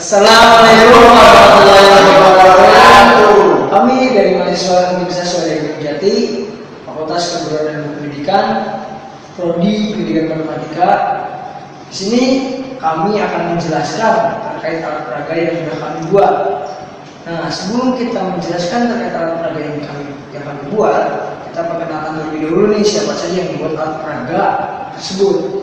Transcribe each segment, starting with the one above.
Assalamualaikum warahmatullahi wabarakatuh. Kami dari mahasiswa Universitas Swadaya Jati, Fakultas Keguruan dan Pendidikan, Prodi Pendidikan Matematika. Di sini kami akan menjelaskan terkait alat peraga yang sudah kami buat. Nah, sebelum kita menjelaskan terkait alat peraga yang kami buat, kita perkenalkan terlebih dahulu nih siapa saja yang membuat alat peraga tersebut.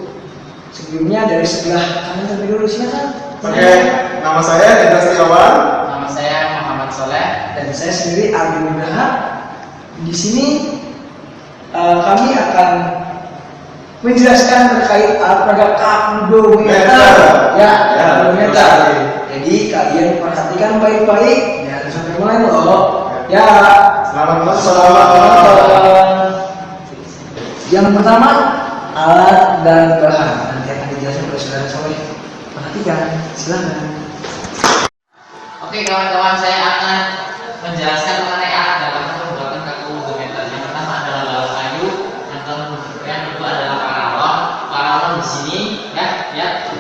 Sebelumnya dari sebelah kanan terlebih dahulu, silakan. Oke, nama saya Hendra Setiawan. Nama saya Muhammad Soleh. Dan saya sendiri Aldi Nugraha. Di sini kami akan menjelaskan terkait alat peraga kalorimeter. Ya, kalorimeter. Jadi kalian perhatikan baik-baik dan sampai mulai loh. Ya. Selamat Yang pertama, alat dan bahan. Nanti akan dijelaskan oleh saudara Soleh. Perhatikan, silakan. Oke kawan-kawan, saya akan menjelaskan mengenai alat dan bahan pembuatan kalorimeter. Yang pertama adalah balok kayu, yang kedua adalah paralon. Paralon di sini,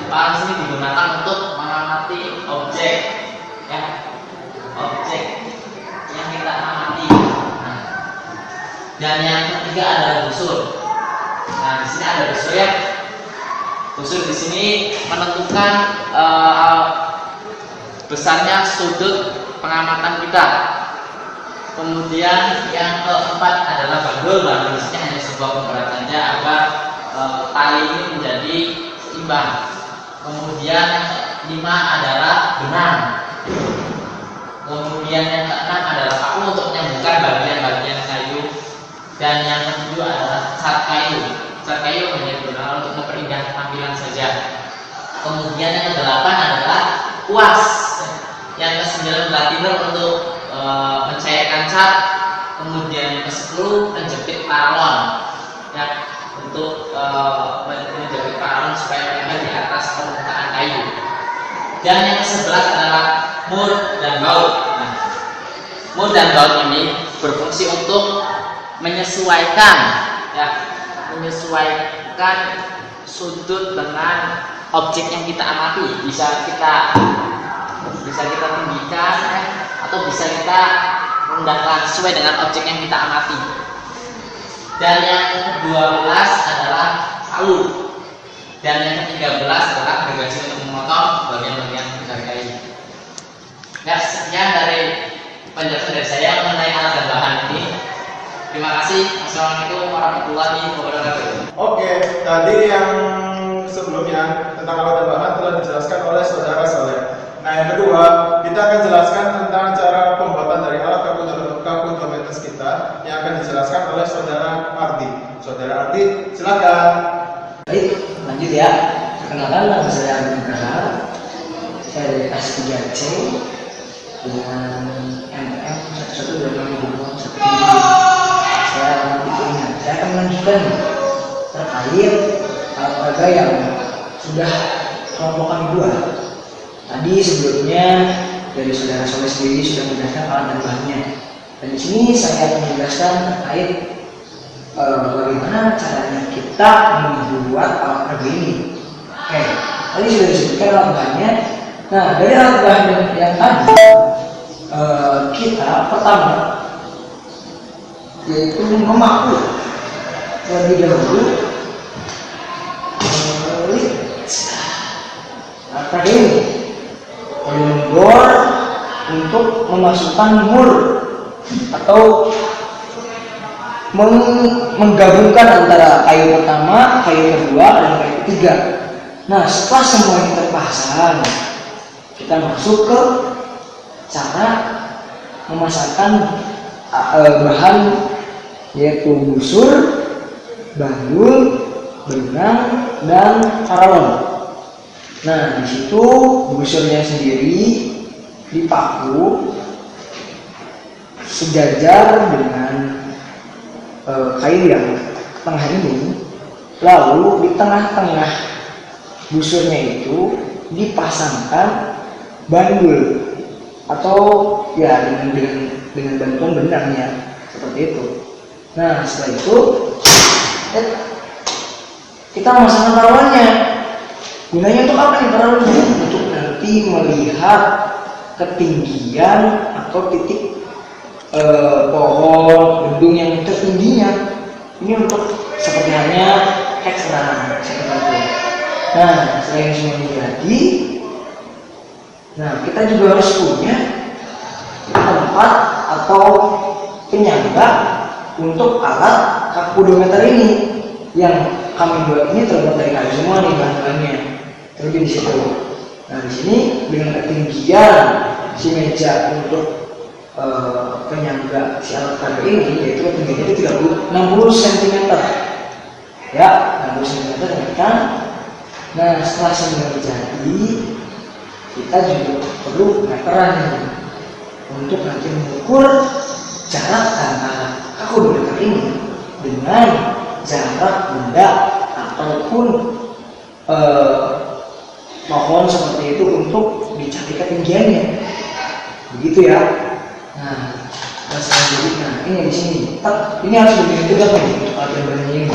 paralon sini digunakan untuk mengamati objek, objek yang kita amati. Dan yang ketiga adalah busur. Nah, di sini ada busur ya. Busur di sini menentukan besarnya sudut pengamatan kita. Kemudian yang keempat adalah bandul. Bandul di sini hanya sebuah pemberat saja agar tali ini menjadi seimbang. Kemudian yang kelima adalah benang. Kemudian yang keenam adalah paku untuk menyambungkan bagian-bagian kayu. Dan yang ketujuh adalah cat kayu. Cat kayu hanya digunakan untuk memperindah tampilan saja. Kemudian yang kedelapan adalah kuas. Yang ke-9 adalah thinner untuk mencairkan cat. Kemudian yang ke-10 menjepit paralon, untuk menjepit paralon supaya menempel di atas permukaan kayu. Dan yang ke-11 adalah mur dan baut. Mur dan baut ini berfungsi untuk menyesuaikan sudut dengan objek yang kita amati. Bisa kita tinggikan atau bisa kita rendahkan sesuai dengan objek yang kita amati. Dan yang ke-12 adalah palu. Dan yang ke-13 adalah gergaji untuk memotong bagian-bagian dari kayu. Ya, sekian dari penjelasan dari saya mengenai alat dan bahan ini. Terima kasih. Assalamualaikum warahmatullahi wabarakatuh. Oke, tadi yang sebelumnya tentang alat dan bahan telah dijelaskan oleh saudara Soleh. Nah, yang kedua, kita akan jelaskan tentang cara pembuatan dari alat kalorimeter kita yang akan dijelaskan oleh saudara Ardi. Saudara Ardi, silakan. Baik, lanjut ya. Perkenalkan, nama saya Aldi Nugraha. Saya dari S3C dengan MM 1122. Saya akan melanjutkan terkait alat peraga yang sudah kelompok kami buat. Tadi sebelumnya dari saudara Soleh sendiri sudah menjelaskan alat dan bahannya. Dan di sini saya akan menjelaskan terkait bagaimana caranya kita membuat alat peraga ini. Oke, tadi sudah disebutkan alat bahannya. Nah, dari alat bahan yang tadi kita pertama yaitu memaku terlebih dahulu alat ini membor untuk memasukkan mur atau menggabungkan antara kayu pertama, kayu kedua, dan kayu ketiga. Nah, setelah semua ini terpasang, kita masuk ke cara memasangkan bahan yaitu busur, bandul, benang, dan paralon. Nah, di situ busurnya sendiri dipaku sejajar dengan kayu yang tengah ini. Lalu di tengah-tengah busurnya itu dipasangkan bandul atau ya dengan bantuan benangnya seperti itu. Nah, setelah itu kita memasangkan paralonnya. Gunanya untuk apa nih paralonnya? Untuk nanti nanti melihat ketinggian atau titik pohon, gedung yang tertingginya. Ini untuk seperti halnya X-ray seperti itu. Nah, selain semua jadi, nah kita juga harus punya tempat atau penyangga untuk alat kakudometer ini. Yang kami buat ini terbuat dari kayu semua nih bahan-bahannya. Terlebih di situ. Nah di sini dengan ketinggian si meja untuk penyangga si alat kayu ini, yaitu ketinggiannya itu 60 cm. Ya, 60 cm kan. Nah setelah semua jadi, kita juga perlu meteran nih untuk nanti mengukur jarak antara kakudometer ini dengan jarak benda ataupun pohon seperti itu untuk dicari ketinggiannya, begitu ya. Nah, selanjutnya ini di sini, ini harus lebih tegak nih untuk alat gambarnya ini,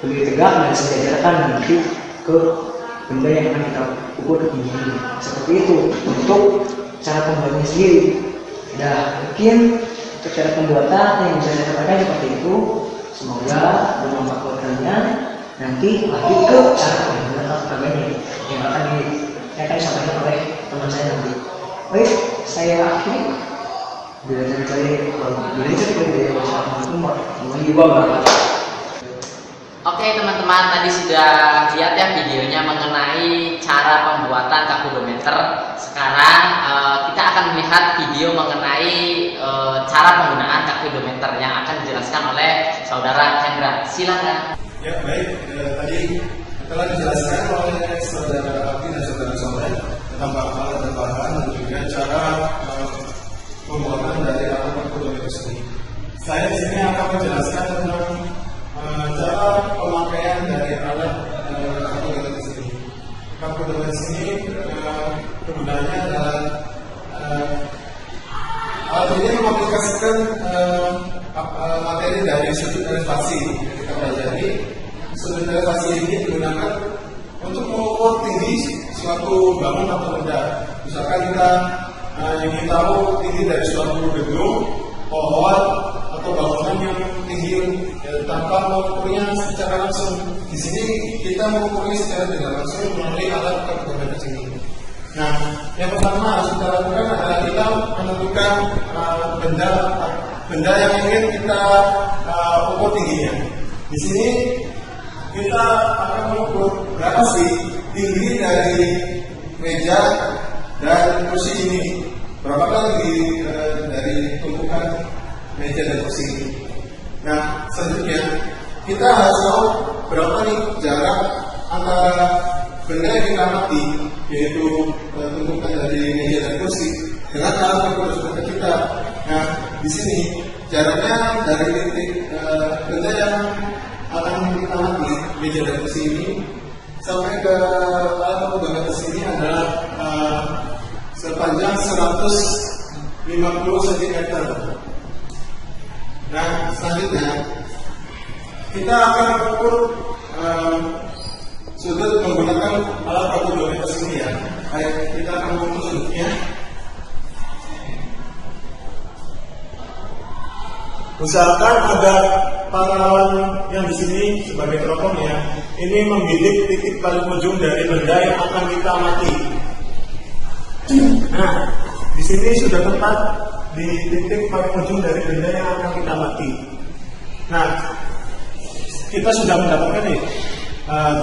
lebih tegak dan sejajarkan nanti ke benda yang akan kita ukur ketinggiannya. Seperti itu untuk cara pembuatannya sendiri. Nah, mungkin untuk cara pembuatan yang bisa saya katakan seperti itu. Semoga bermanfaat buat kalian. Nanti lagi ke cara pembuatan alat gambarnya yang akan disampaikan oleh teman saya nanti. Baik, saya akhiri. Wassalamualaikum warahmatullahi wabarakatuh. Oke teman-teman, tadi sudah lihat ya videonya mengenai cara pembuatan kakudometer. Sekarang kita akan melihat video mengenai cara penggunaan kakudometer yang akan dijelaskan oleh saudara Hendra. Silakan. Ya baik, tadi telah dijelaskan oleh saudara Abdi dan saudara Soleh tentang alat dan bahan dan juga cara pembuatan dari alat kakudometer sendiri. Saya di sini akan menjelaskan tentang cara pemakaian dari alat kakudometer sendiri. Kakudometer sendiri kegunaannya adalah alat ini mengaplikasikan materi dari sudut elevasi yang kita pelajari. Sudut elevasi ini digunakan untuk mengukur tinggi suatu bangunan atau benda. Misalkan kita ingin tahu tinggi dari suatu gedung, pohon, atau bangunan yang tinggi tanpa mengukurnya secara langsung. Di sini kita mengukurnya secara tidak langsung melalui alat kakudometer ini. Nah, yang pertama harus kita lakukan adalah kita menentukan benda yang ingin kita ukur tingginya. Di sini kita akan mengukur berapa sih tinggi dari meja dan kursi ini. Berapa tinggi dari tumpukan meja dan kursi ini. Nah, selanjutnya kita harus tahu berapa nih jarak antara benda yang kita amati, yaitu tumpukan dari meja dan kursi, dengan alat kakudometer kita. Nah, di sini jaraknya dari titik benda yang akan kita amati, meja dan kursi ini, sampai ke alat kakudometer ini adalah sepanjang 150 cm. Nah, selanjutnya kita akan mengukur sudut menggunakan alat kakudometer ini ya. Baik, kita akan mengukur sudutnya. Misalkan ada paralel yang di sini sebagai teropongnya, ini membidik titik paling ujung dari benda yang akan kita amati. Nah, di sini sudah tepat di titik paling ujung dari benda yang akan kita amati. Nah, kita sudah mendapatkan nih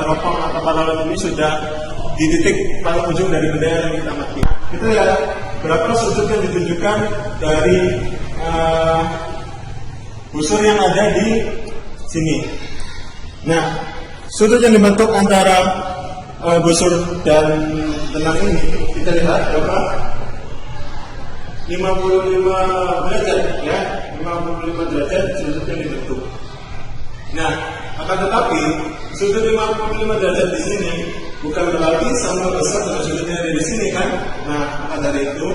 teropong atau paralel ini sudah di titik paling ujung dari benda yang kita amati. Kita lihat berapa sudut yang ditunjukkan dari busur yang ada di sini. Nah, sudut yang dibentuk antara busur dan tenang ini kita lihat berapa? 55 derajat ya, 55 derajat sudut yang dibentuk. Nah, akan tetapi sudut 55 derajat di sini bukan berarti sama besar dengan sudut yang ada di sini kan? Nah, maka dari itu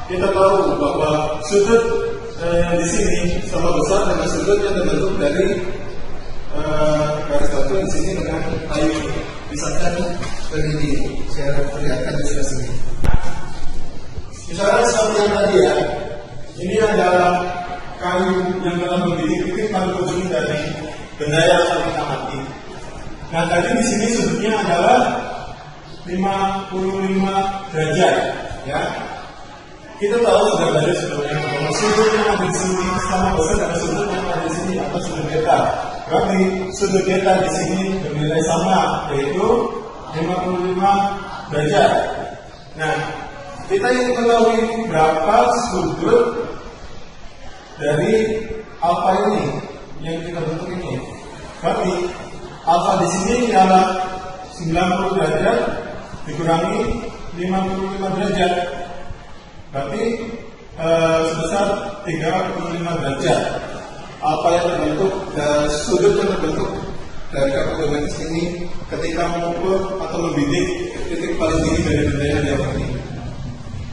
kita tahu bahwa sudut di sini sama besar dengan sudut yang terbentuk dari garis batu di sini dengan kayu. Misalkan begini, saya perlihatkan di sini. Misalnya seperti yang tadi ya, ini adalah kayu yang telah bertitik-titik pada ujung dari benda yang akan kita mati. Nah tadi di sini sudutnya adalah 55 derajat, ya. Kita tahu sudah dari sebelumnya bahwa sudut yang ada di sini sama besar dengan sudut yang ada di sini atau sudut beta. Berarti sudut beta di sini bernilai sama, yaitu 55 derajat. Nah, kita ingin mengetahui berapa sudut dari alfa ini yang kita bentuk ini. Berarti alfa di sini adalah 90 derajat dikurangi 55 derajat. Berarti sebesar 35 derajat. Alfa yang terbentuk dan sudut yang terbentuk dari kaku geometris ini ketika mengukur atau membidik titik paling tinggi dari benda yang dia ini.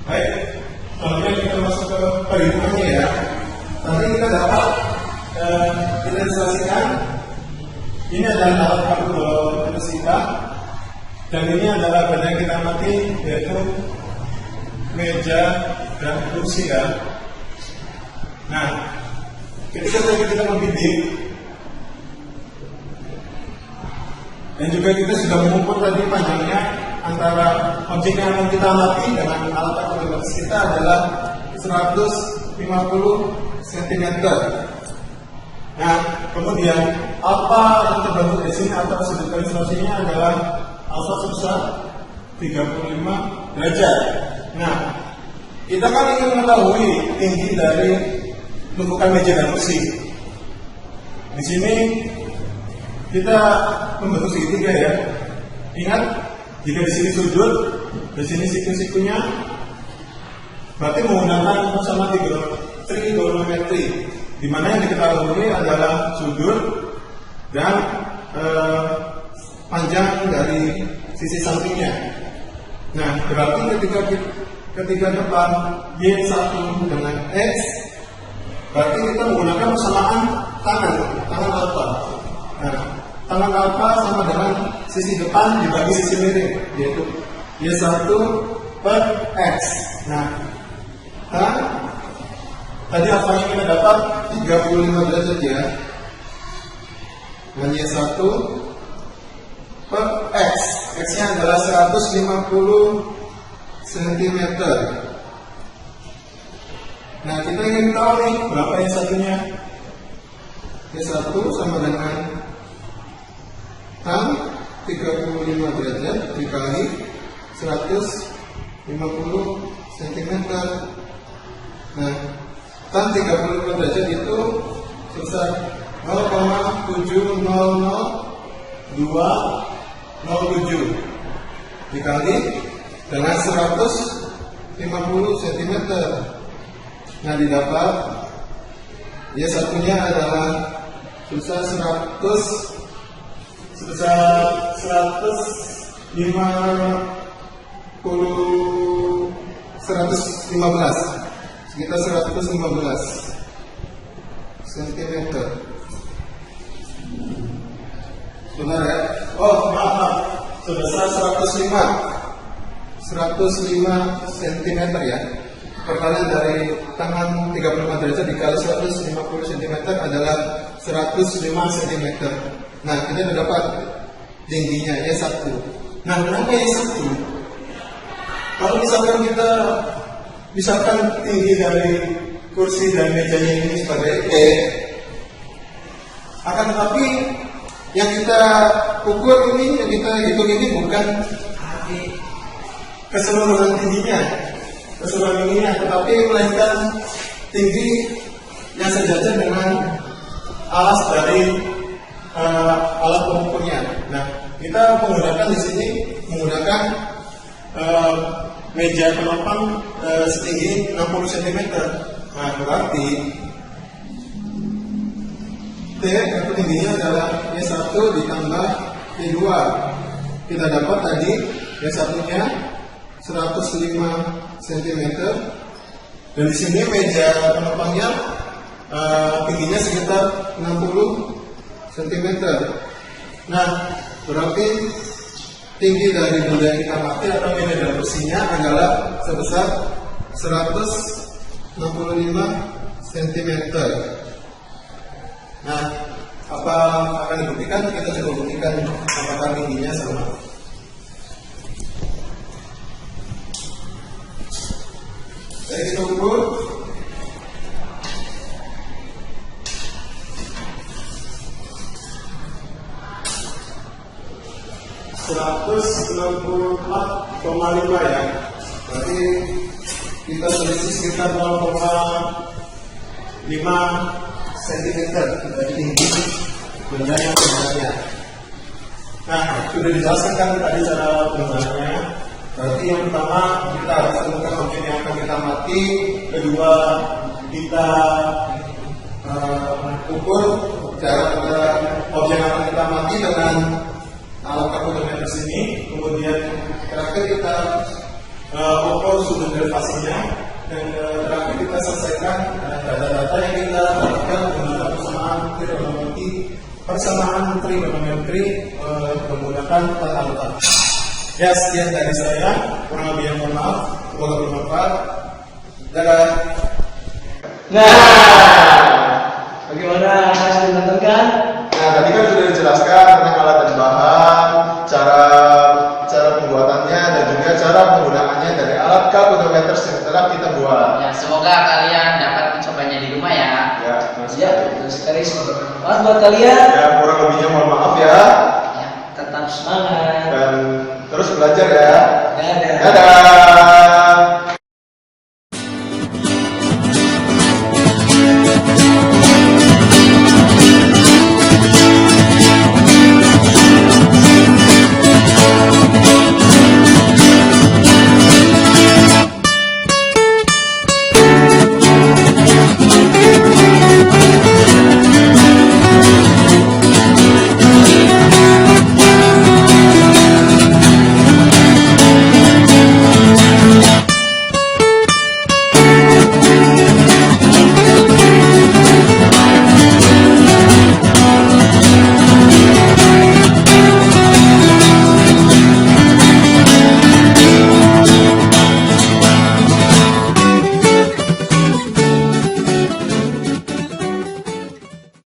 Baik, kemudian kita masuk ke perhitungannya ya. Nanti kita dapat kita ilustrasikan. Ini adalah alat kaku geometris kita, dan ini adalah benda yang kita amati, yaitu meja dan kursi ya. Nah, ketika kita membidik dan juga kita sudah mengukur tadi panjangnya antara objek yang akan kita amati dengan alat kaku geometris kita adalah 150 cm. Nah, kemudian apa yang terbentuk di sini atau sudut ilustrasinya adalah alfa sebesar 35 derajat. Nah, kita kan ingin mengetahui tinggi dari tumpukan meja dan kursi. Di sini kita membentuk segitiga ya. Ingat, jika di sini sudut, di sini siku-sikunya, berarti menggunakan sama trigonometri, di mana yang diketahui adalah sudut dan panjang dari sisi sampingnya. Nah, berarti ketika depan Y1 dengan X, berarti kita menggunakan persamaan tangan alfa. Nah, tangan alfa sama dengan sisi depan dibagi sisi miring, yaitu Y1 per X. Nah, tadi alfanya kita dapat 35 derajat ya. Dan Y1 per X. X-nya adalah 150 cm. Nah, kita ingin tahu nih berapa yang satunya. Y1 sama dengan tan 35 derajat dikali 150 cm. Nah, tan 35 derajat itu sebesar 0,700,207 dikali dengan 150 cm. Nah, didapat ya satunya adalah sebesar 115 sekitar 115 cm. Benar ya? Oh, maaf, sebesar 105 cm ya. Perkalian dari tangan 35 derajat dikali 150 cm adalah 105 cm. Nah, kita sudah dapat tingginya Y1. Nah, kenapa Y1? Kalau misalkan tinggi dari kursi dan mejanya ini sebagai E, akan tetapi yang kita ukur ini, yang kita hitung ini bukan keseluruhan tingginya, tetapi melainkan tinggi yang sejajar dengan alas dari alat pengukurnya. Nah, kita menggunakan di sini meja penopang setinggi 60 cm. Nah, berarti T atau tingginya adalah Y1 ditambah Y2. Kita dapat tadi Y1-nya 105 cm, dan di sini meja penopangnya tingginya sekitar 60 cm. Nah, berarti tinggi dari benda yang kita pakai atau meja dan kursinya adalah sebesar cm. Nah, apa akan dibuktikan? Kita coba buktikan apakah tingginya sama. Jadi kita ukur 164,5 ya. Berarti kita selisih sekitar 0,5 cm dari tinggi dengan yang sebenarnya. Nah, sudah dijelaskan kan tadi cara penggunaannya. Berarti yang pertama kita harus temukan objek yang akan kita mati. Kedua, kita ukur jarak antara objek yang akan kita mati dengan alat kalkulator sini. Kemudian terakhir kita ukur sudut elevasinya. Dan terakhir kita selesaikan data-data yang kita dapatkan menggunakan persamaan trigonometri menggunakan tata letak. Ya, sekian dari saya. Kurang lebih yang mohon maaf. Semoga bermanfaat. Dadah. Nah, bagaimana hasil menentukan? Nah, tadi kan sudah dijelaskan tentang alat dan bahan, cara pembuatannya dan juga cara penggunaannya dari alat kalkulator yang telah kita buat. Ya, semoga kalian dapat mencobanya di rumah ya. Ya, Ya, betul sekali. Semoga bermanfaat buat kalian. ya, kurang lebihnya mohon maaf ya. Ya. Tetap semangat. Dan terus belajar ya. Dadah. Dadah.